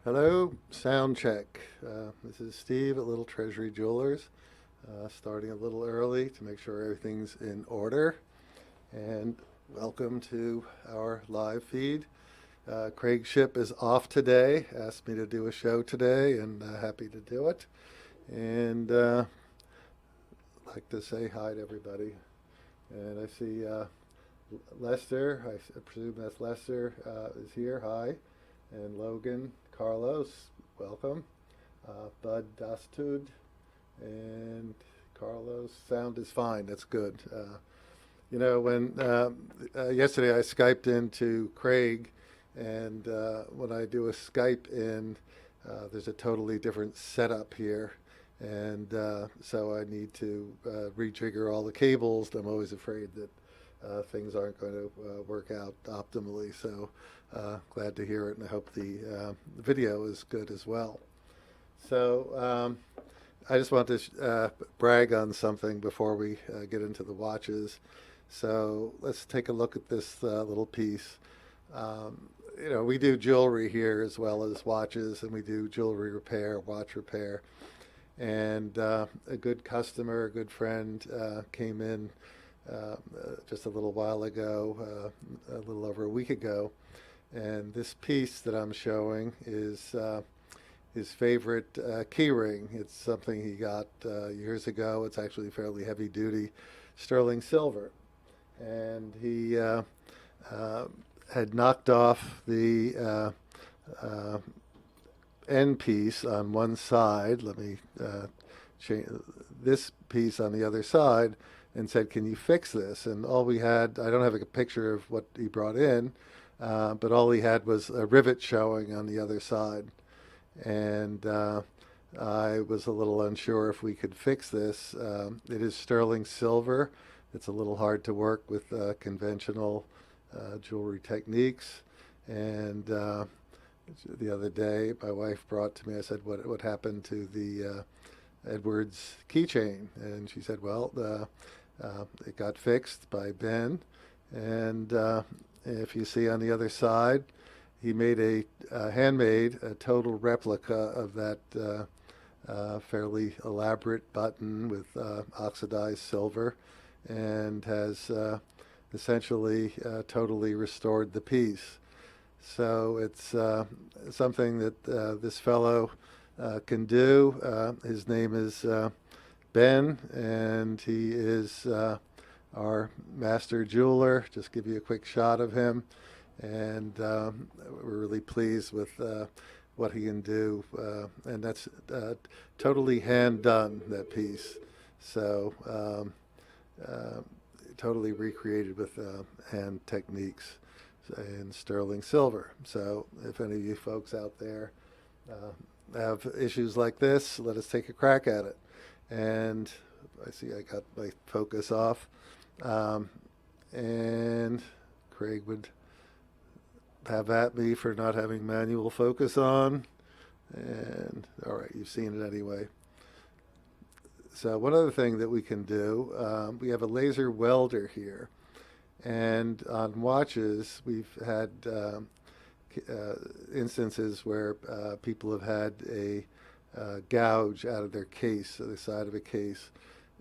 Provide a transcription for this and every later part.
Hello, sound check. This is Steve at Little Treasury Jewelers, starting a little early to make sure everything's in order. And welcome to our live feed. CraigShipp is off today, asked me to do a show today, and happy to do it. And I'd like to say hi to everybody. And I see Lester, I presume that's Lester, is here. Hi. And Logan, Carlos, welcome. Bud Dastud, and Carlos, sound is fine. That's good. When yesterday I Skyped into Craig, and when I do a Skype in, there's a totally different setup here. And so I need to rejigger all the cables. I'm always afraid that things aren't going to work out optimally. So glad to hear it, and I hope the video is good as well. So I just want to brag on something before we get into the watches. So let's take a look at this little piece. We do jewelry here as well as watches, and we do jewelry repair, watch repair. And a good customer, a good friend came in just a little while ago, a little over a week ago. And this piece that I'm showing is his favorite key ring. It's something he got years ago. It's actually fairly heavy duty sterling silver. And he had knocked off the end piece on one side. Let me change this piece on the other side, and said, "Can you fix this?" And all we had, I don't have a picture of what he brought in, but all he had was a rivet showing on the other side. And I was a little unsure if we could fix this. It is sterling silver. It's a little hard to work with conventional jewelry techniques. And the other day, my wife brought to me, I said, what happened to the Edwards keychain? And she said, well, it got fixed by Ben. And if you see on the other side, he made a handmade, a total replica of that fairly elaborate button with oxidized silver, and has essentially totally restored the piece. So it's something that this fellow can do. His name is Ben, and he is our master jeweler. Just give you a quick shot of him. And we're really pleased with what he can do. And that's totally hand done, that piece. So totally recreated with hand techniques in sterling silver. So if any of you folks out there have issues like this, let us take a crack at it. And I see I got my focus off. And Craig would have at me for not having manual focus on. And all right, you've seen it anyway. So one other thing that we can do, we have a laser welder here. And on watches, we've had instances where people have had a gouge out of their case, the side of a case,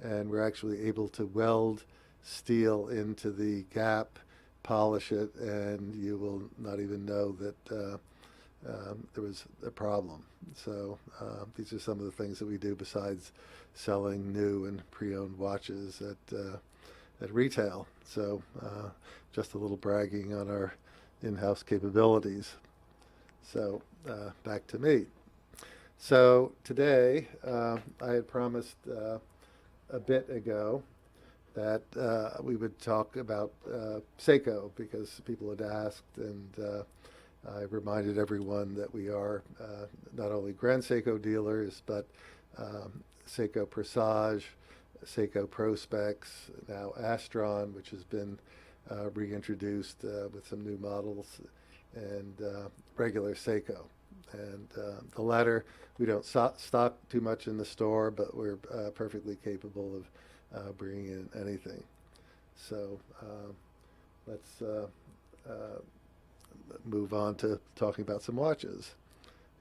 and we're actually able to weld steel into the gap, polish it, and you will not even know that there was a problem. So these are some of the things that we do besides selling new and pre-owned watches at retail. So just a little bragging on our in-house capabilities. So back to me. So today I had promised a bit ago that we would talk about Seiko, because people had asked, and I reminded everyone that we are not only Grand Seiko dealers, but Seiko Presage, Seiko Prospex, now Astron, which has been reintroduced with some new models, and regular Seiko. And the latter, we don't stock too much in the store, but we're perfectly capable of bringing in anything. So let's move on to talking about some watches.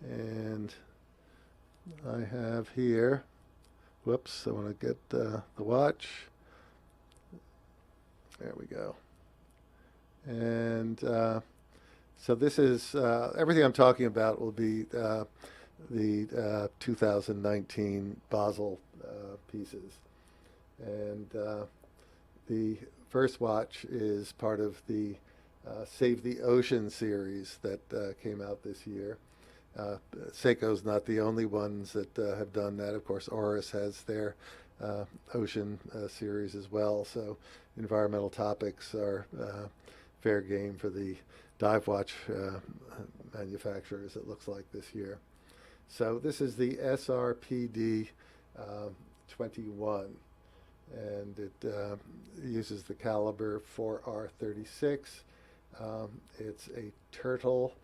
And I have here, whoops, I want to get the watch. There we go. And so this is, everything I'm talking about will be the 2019 Basel pieces. And the first watch is part of the Save the Ocean series that came out this year. Seiko's not the only ones that have done that. Of course, Oris has their ocean series as well. So environmental topics are fair game for the dive watch manufacturers, it looks like, this year. So this is the SRPD 21, and it uses the caliber 4R36. It's a turtle.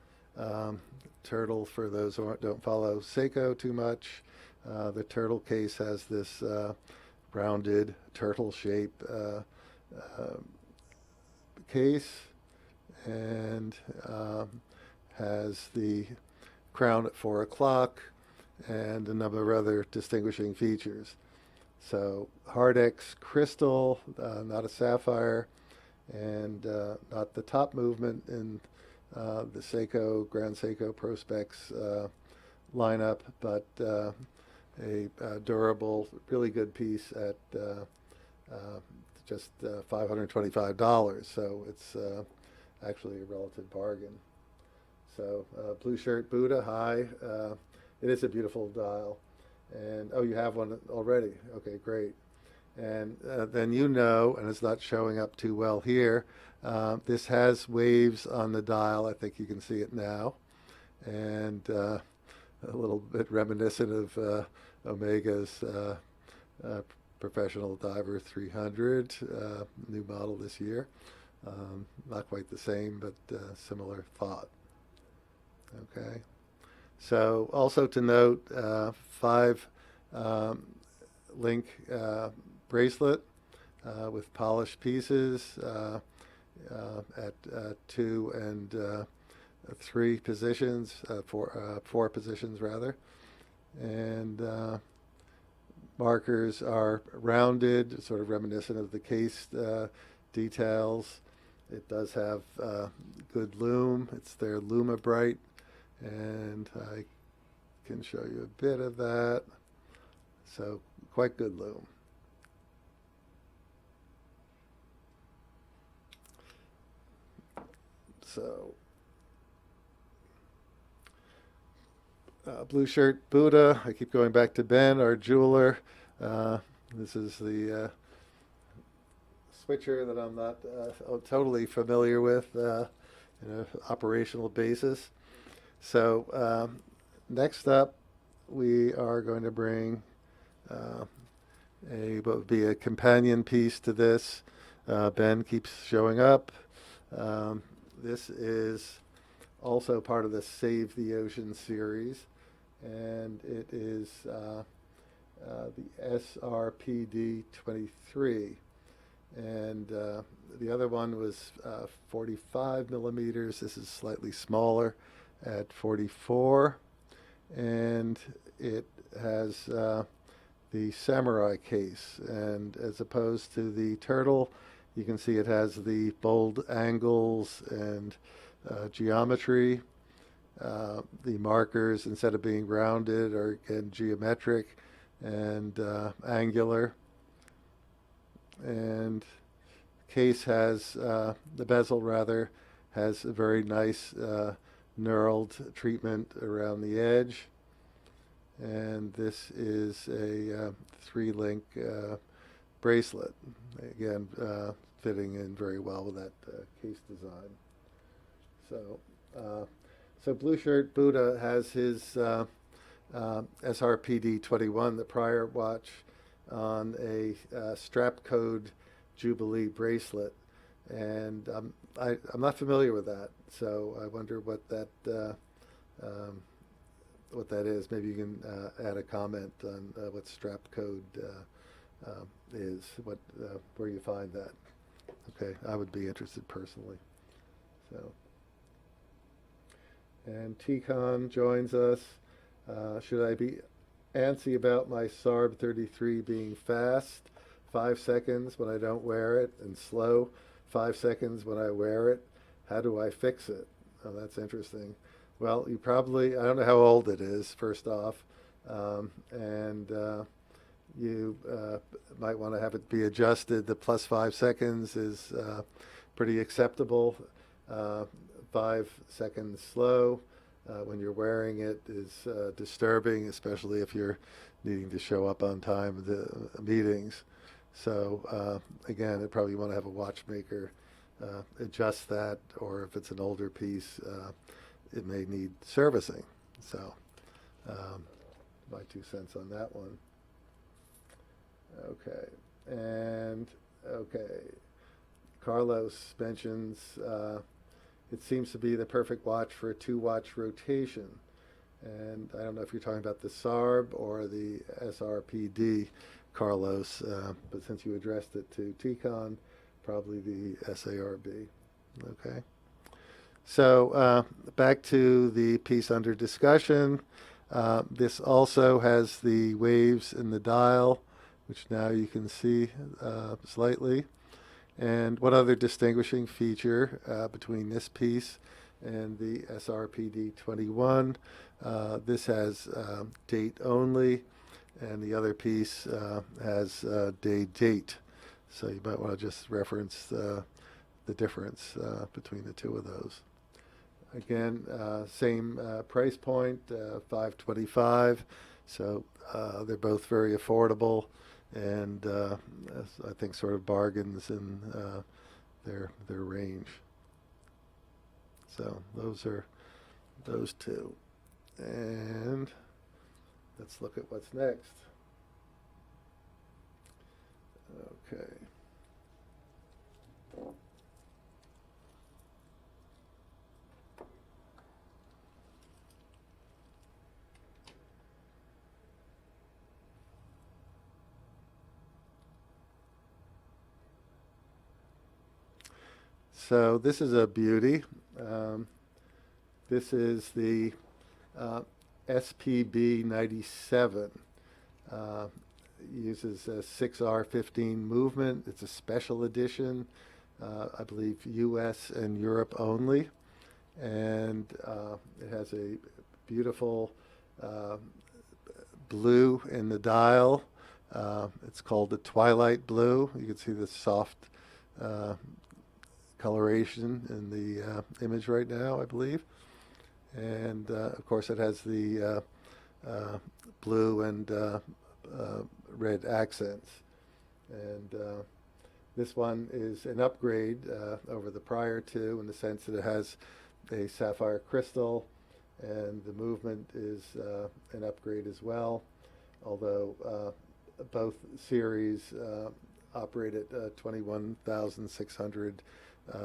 Turtle, for those who don't follow Seiko too much, the turtle case has this rounded turtle shape case, and has the crown at 4 o'clock and a number of other distinguishing features. So Hardex crystal, not a sapphire, and not the top movement in the Seiko, Grand Seiko Prospex lineup, but a durable, really good piece at just $525. So it's actually a relative bargain. So blue shirt Buddha, hi. It is a beautiful dial. And, oh, you have one already. Okay, great. And then you know, and it's not showing up too well here, this has waves on the dial. I think you can see it now. And a little bit reminiscent of Omega's Professional Diver 300, new model this year. Not quite the same, but similar thought. Okay. So also to note, 5 link bracelet with polished pieces at 2 and 3 positions, 4 positions rather. And markers are rounded, sort of reminiscent of the case details. It does have good lume. It's their Luma Bright, and I can show you a bit of that. So quite good lume. So blue shirt Buddha. I keep going back to Ben, our jeweler. This is the switcher that I'm not totally familiar with in an operational basis. So next up, we are going to bring what would be a companion piece to this. Ben keeps showing up. This is also part of the Save the Ocean series, and it is the SRPD 23. And the other one was 45 millimeters. This is slightly smaller at 44. And it has the samurai case. And as opposed to the turtle, you can see it has the bold angles and geometry. The markers, instead of being rounded, are again geometric and angular. And case has, the bezel rather, has a very nice knurled treatment around the edge. And this is a 3-link bracelet, again fitting in very well with that case design. So blue shirt Buddha has his SRPD 21, the prior watch, on a strap code Jubilee bracelet, and I'm not familiar with that, so I wonder what that is. Maybe you can add a comment on what strap code is, where you find that. Okay, I would be interested personally. So And T-Con joins us. Should I be antsy about my SARB 33 being fast, 5 seconds when I don't wear it, and slow, 5 seconds when I wear it? How do I fix it? Oh, that's interesting. Well, you probably, I don't know how old it is, first off, and you might want to have it be adjusted. The plus 5 seconds is pretty acceptable. 5 seconds slow when you're wearing it is disturbing, especially if you're needing to show up on time to meetings. So again, you probably want to have a watchmaker adjust that, or if it's an older piece, it may need servicing. So my 2 cents on that one. Okay, and okay, Carlos mentions it seems to be the perfect watch for a 2-watch rotation. And I don't know if you're talking about the SARB or the SRPD, Carlos, but since you addressed it to T-Con, probably the SARB. Okay. So back to the piece under discussion. This also has the waves in the dial, which now you can see slightly. And one other distinguishing feature between this piece and the SRPD 21, this has date only, and the other piece has day date. So you might want to just reference the difference between the two of those. Again, same price point, $525. So they're both very affordable, and I think sort of bargains in their range. So those are those two. And let's look at what's next. Okay. So this is a beauty. This is the SPB 97. Uses a 6R15 movement. It's a special edition, I believe US and Europe only. And it has a beautiful blue in the dial. It's called the Twilight blue. You can see the soft coloration in the image right now, I believe. And of course it has the blue and red accents. And this one is an upgrade over the prior two in the sense that it has a sapphire crystal, and the movement is an upgrade as well, although both series operate at 21,600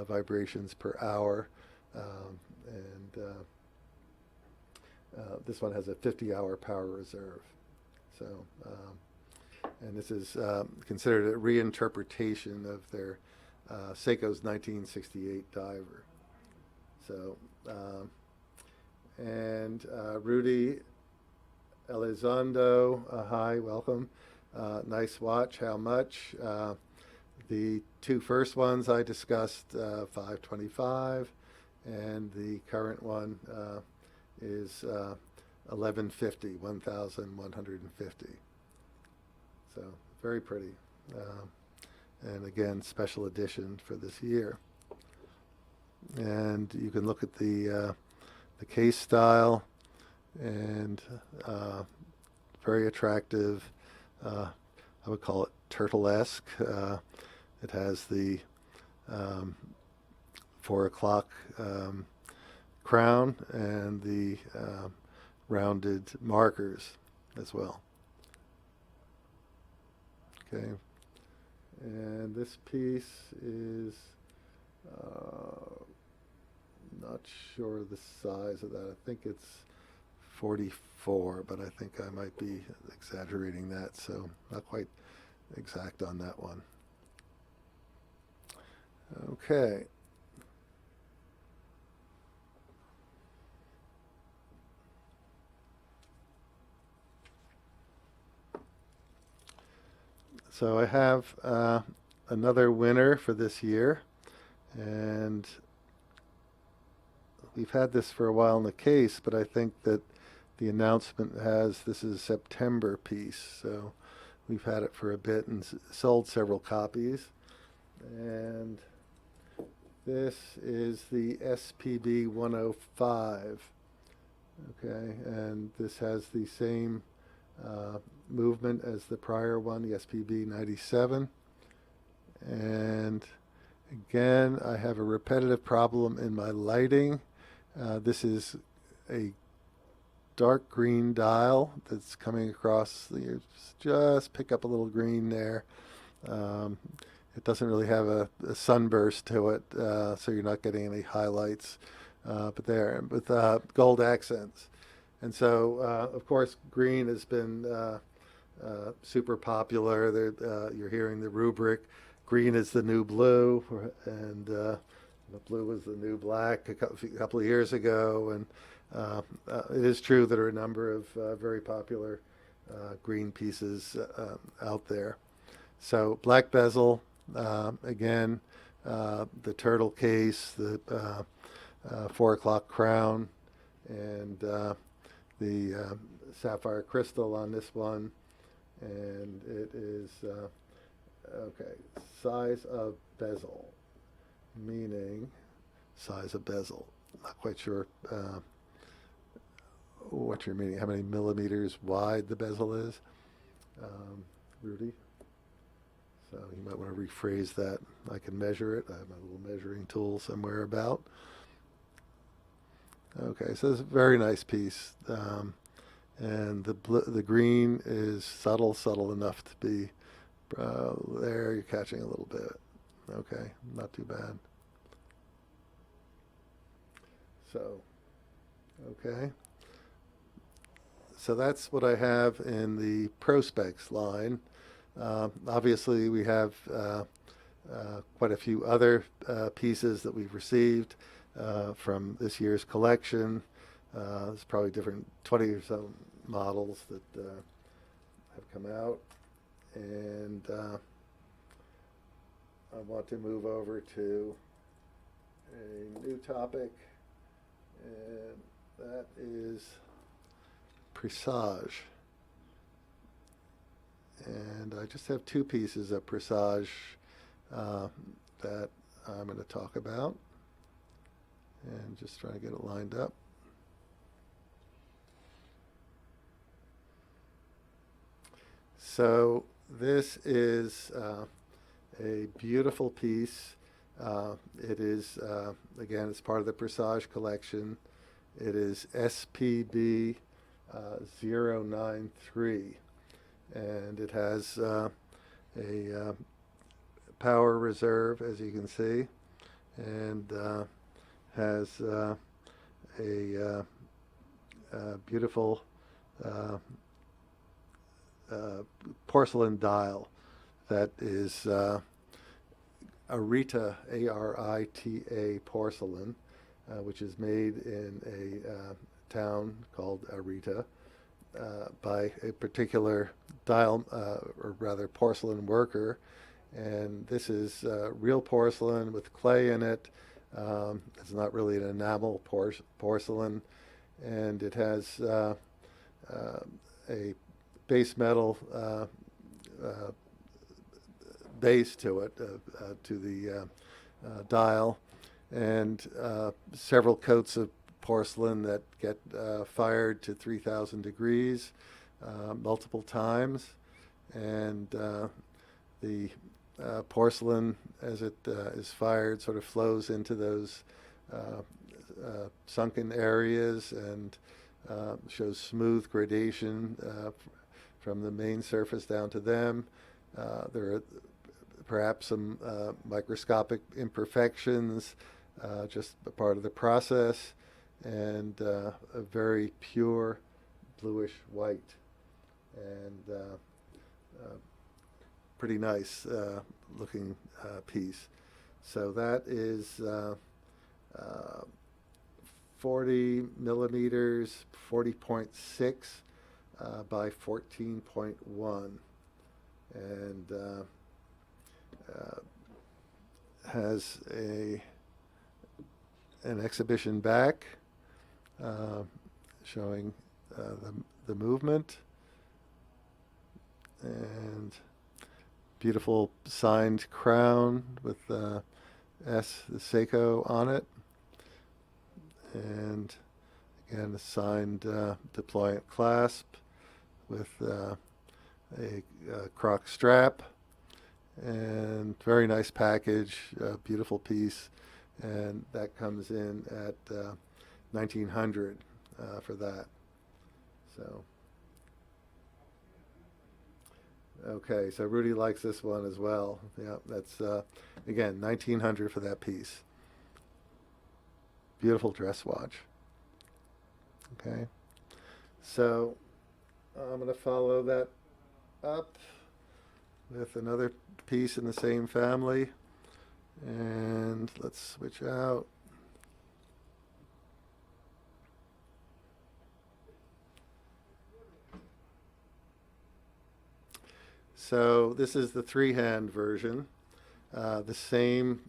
vibrations per hour, and this one has a 50-hour power reserve. So, and this is considered a reinterpretation of their Seiko's 1968 diver. So, and Rudy Elizondo, hi, welcome. Nice watch. How much? The two first ones I discussed, $525, and the current one is $1,150, $1,150. So very pretty, and again, special edition for this year. And you can look at the case style, and very attractive. I would call it turtle-esque. It has the 4 o'clock crown and the rounded markers as well. Okay, and this piece is not sure the size of that. I think it's 44, but I think I might be exaggerating that, so not quite exact on that one. Okay. So I have another winner for this year, and we've had this for a while in the case, but I think that the announcement has this is a September piece, so we've had it for a bit and sold several copies. And this is the SPB 105. Okay, and this has the same movement as the prior one, the SPB 97. And again, I have a repetitive problem in my lighting. This is a dark green dial that's coming across. Just pick up a little green there. It doesn't really have a sunburst to it, so you're not getting any highlights. But there, with gold accents. And so, of course, green has been super popular. You're hearing the rubric, green is the new blue, and the blue was the new black a couple of years ago. And it is true that there are a number of very popular green pieces out there. So black bezel, again, the turtle case, the 4 o'clock crown, and the sapphire crystal on this one. And it is, okay, size of bezel, meaning size of bezel. Not quite sure what you're meaning, how many millimeters wide the bezel is. Rudy? So you might want to rephrase that. I can measure it. I have my little measuring tool somewhere about. Okay, so it's a very nice piece. And the green is subtle enough to be, there you're catching a little bit. Okay, not too bad. So, okay. So that's what I have in the Prospex line. Obviously, we have quite a few other pieces that we've received from this year's collection. There's probably different 20 or so models that have come out. And I want to move over to a new topic, and that is Presage. And I just have two pieces of Presage that I'm going to talk about, and just trying to get it lined up. So this is a beautiful piece. It is, again, it's part of the Presage collection. It is SPB 093. And it has a power reserve, as you can see, and has a beautiful porcelain dial that is Arita, A-R-I-T-A porcelain, which is made in a town called Arita by a particular dial, or rather porcelain worker. And this is real porcelain with clay in it. It's not really an enamel porcelain, and it has a base metal base to it, to the dial, and several coats of porcelain that get fired to 3,000 degrees multiple times. And the porcelain, as it is fired, sort of flows into those sunken areas and shows smooth gradation from the main surface down to them. There are perhaps some microscopic imperfections, just a part of the process, and a very pure bluish white, and pretty nice looking piece. So that is 40 millimeters, 40.6 by 14.1. and has an exhibition back showing the movement, and beautiful signed crown with the Seiko on it, and again a signed deployant clasp with a croc strap, and very nice package, beautiful piece, and that comes in at $1,900 for that. So okay, so Rudy likes this one as well. Yeah, that's again $1,900 for that piece. Beautiful dress watch. Okay, so I'm going to follow that up with another piece in the same family, and let's switch out. So this is the three-hand version, the same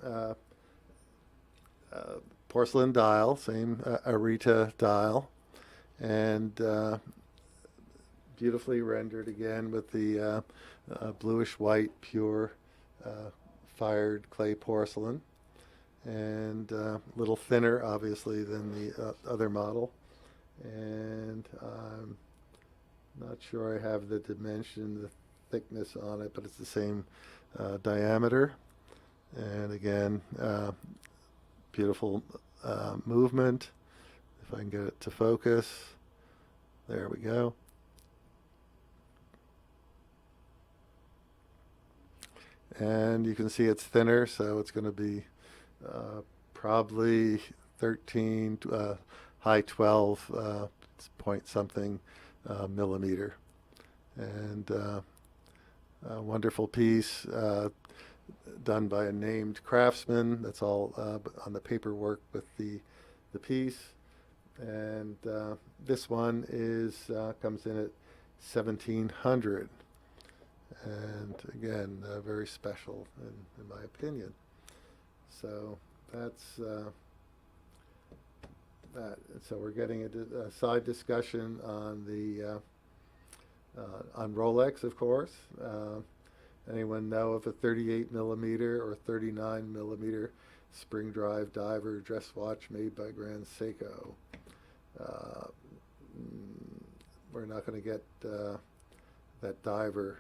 porcelain dial, same Arita dial, and beautifully rendered again with the bluish white pure fired clay porcelain, and a little thinner obviously than the other model, and I'm not sure I have the dimension, the thickness on it, but it's the same diameter, and again beautiful movement. If I can get it to focus, there we go. And you can see it's thinner, so it's going to be probably 13, high 12 point something millimeter. And a wonderful piece done by a named craftsman. That's all on the paperwork with the piece. And this one is comes in at $1,700. And again, very special in my opinion. So that's that. So we're getting a side discussion on the on Rolex, of course. Anyone know of a 38 millimeter or 39 millimeter spring drive diver dress watch made by Grand Seiko? We're not going to get that diver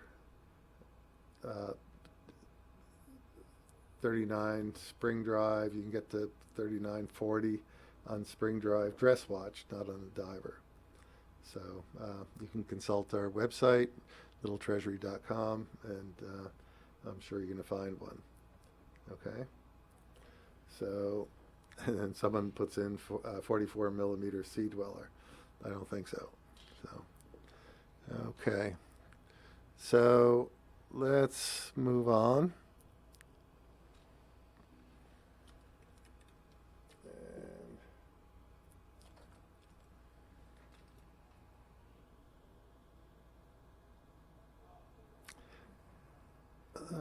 39 spring drive. You can get the 3940 on spring drive dress watch, not on the diver. So you can consult our website, littletreasury.com, and I'm sure you're going to find one. Okay. So, and then someone puts in 44 millimeter Sea Dweller. I don't think so. So, okay. So let's move on.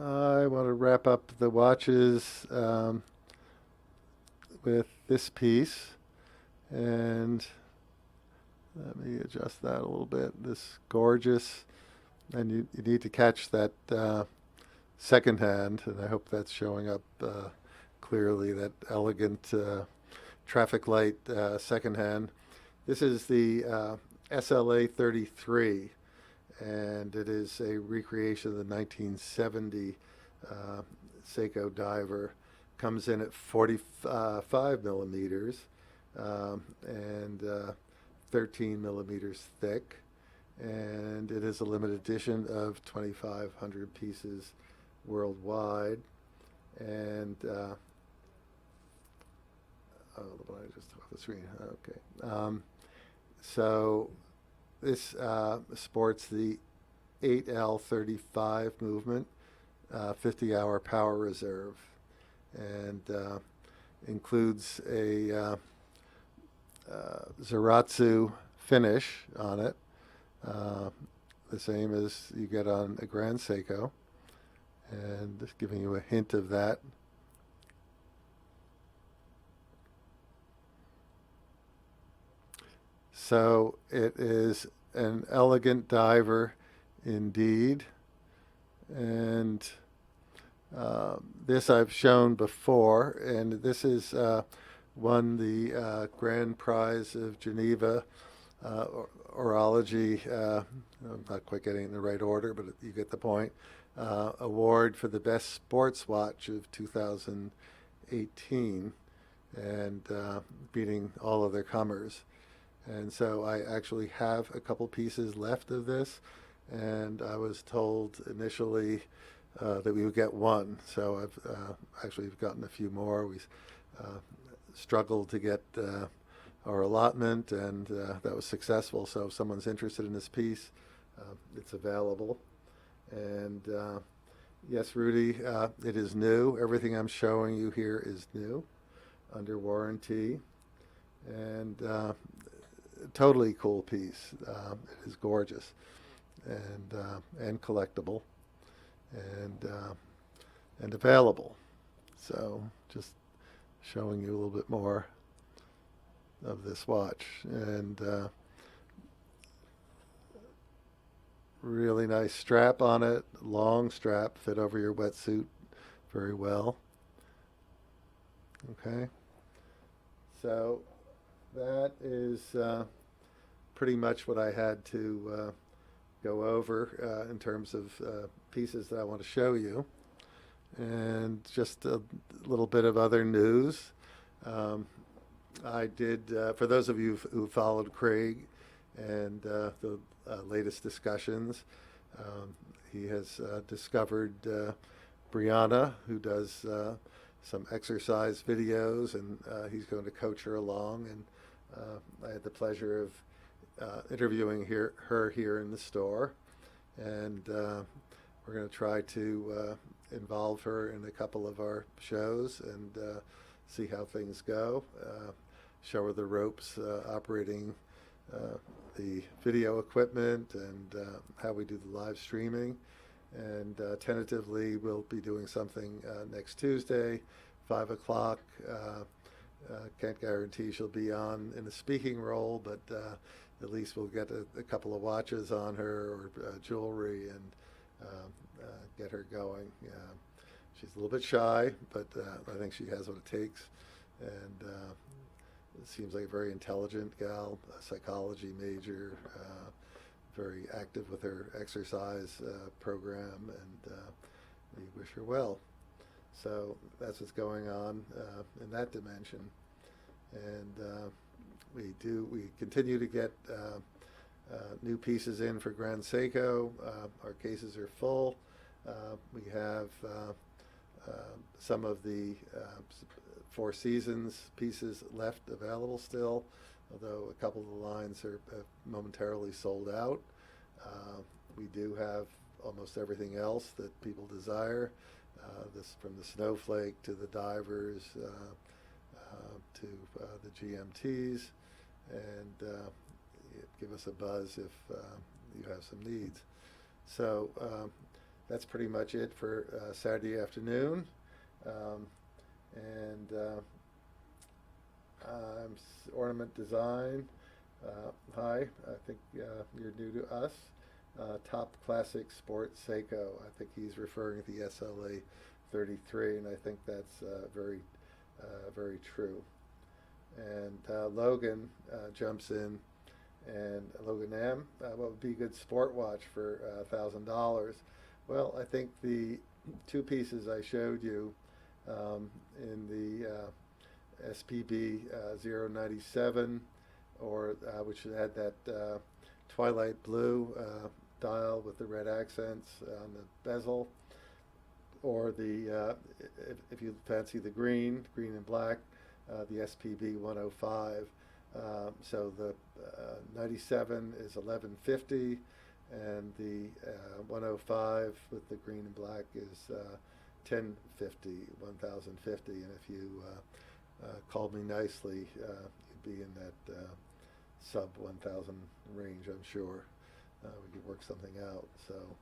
I want to wrap up the watches with this piece, and let me adjust that a little bit. This gorgeous, and you need to catch that second hand, and I hope that's showing up clearly, that elegant traffic light second hand. This is the SLA 33. And it is a recreation of the 1970 Seiko diver. Comes in at 45 millimeters and 13 millimeters thick. And it is a limited edition of 2,500 pieces worldwide. And oh, the one I just took off the screen. Okay. So this sports the 8L35 movement, 50-hour power reserve, and includes a Zaratsu finish on it, the same as you get on a Grand Seiko, and just giving you a hint of that. So it is an elegant diver indeed, and this I've shown before, and this is won the Grand Prize of Geneva Orology. I'm not quite getting it in the right order, but you get the point. Award for the best sports watch of 2018, and beating all other comers. And so I actually have a couple pieces left of this, and I was told initially that we would get one. So I've actually gotten a few more. We struggled to get our allotment, and that was successful. So if someone's interested in this piece, it's available. And yes, Rudy, it is new. Everything I'm showing you here is new, under warranty, and totally cool piece. It is gorgeous and collectible and available. So just showing you a little bit more of this watch, and really nice strap on it, long strap, fit over your wetsuit very well. Okay, so that is pretty much what I had to go over in terms of pieces that I want to show you. And just a little bit of other news. I did, for those of you who followed Craig and the latest discussions, he has discovered Brianna, who does some exercise videos, and he's going to coach her along. And I had the pleasure of interviewing her here in the store, and we're going to try to involve her in a couple of our shows and see how things go. Show her the ropes operating the video equipment, and how we do the live streaming. And tentatively, we'll be doing something next Tuesday, 5 o'clock. Can't guarantee she'll be on in a speaking role, but at least we'll get a couple of watches on her, or jewelry, and get her going. She's a little bit shy, but I think she has what it takes. And it seems like a very intelligent gal, a psychology major, very active with her exercise program, and we wish her well. So that's what's going on in that dimension. And we continue to get new pieces in for Grand Seiko. Our cases are full. We have some of the Four Seasons pieces left available still, although a couple of the lines are momentarily sold out. We do have almost everything else that people desire, this from the Snowflake to the divers to the GMTs, and give us a buzz if you have some needs. So that's pretty much it for Saturday afternoon. And Ornament Design. Hi, I think you're new to us. Top Classic Sports Seiko. I think he's referring to the SLA 33, and I think that's very true. And Logan jumps in, and Logan M. What would be a good sport watch for $1,000? Well, I think the two pieces I showed you in the SPB 097, or which had that Twilight blue dial with the red accents on the bezel, or the if you fancy the green and black, the SPB 105. So the 97 is 1150, and the 105 with the green and black is 1050. And if you called me nicely, you'd be in that sub 1000 range, I'm sure. we could work something out. So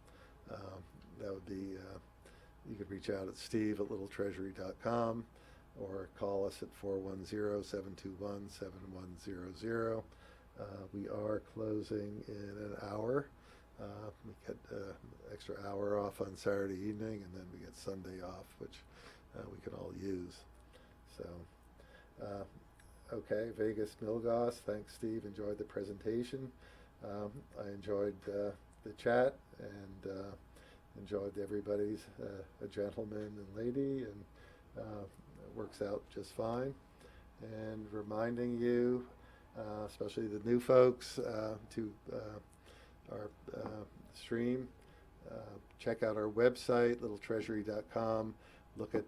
that would be, you could reach out at steve@littletreasury.com or call us at 410-721-7100. We are closing in an hour. We get extra hour off on Saturday evening, and then we get Sunday off, which we could all use. So, okay, Vegas Milgauss, thanks, Steve. Enjoyed the presentation. I enjoyed the chat, and enjoyed everybody's a gentleman and lady, and it works out just fine. And reminding you, especially the new folks, to our stream, check out our website, littletreasury.com. Look at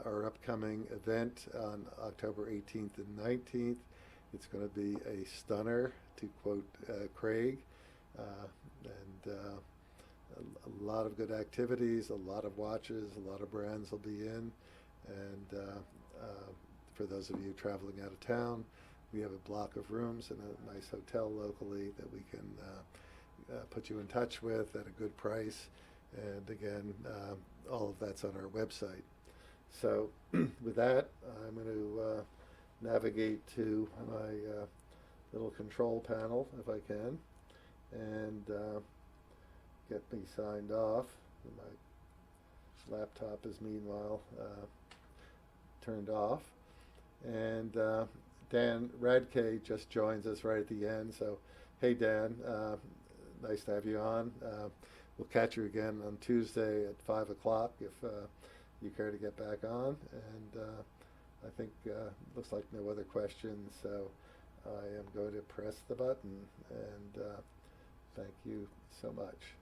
our upcoming event on October 18th and 19th. It's going to be a stunner, to quote Craig, and a lot of good activities, a lot of watches, a lot of brands will be in. And for those of you traveling out of town, we have a block of rooms in a nice hotel locally that we can put you in touch with at a good price. And again, all of that's on our website. So with that, I'm going to navigate to my little control panel, if I can, and get me signed off. My laptop is meanwhile turned off. And Dan Radke just joins us right at the end. So, hey Dan, nice to have you on. We'll catch you again on Tuesday at 5 o'clock if you care to get back on. And I think looks like no other questions, so I am going to press the button. And thank you so much.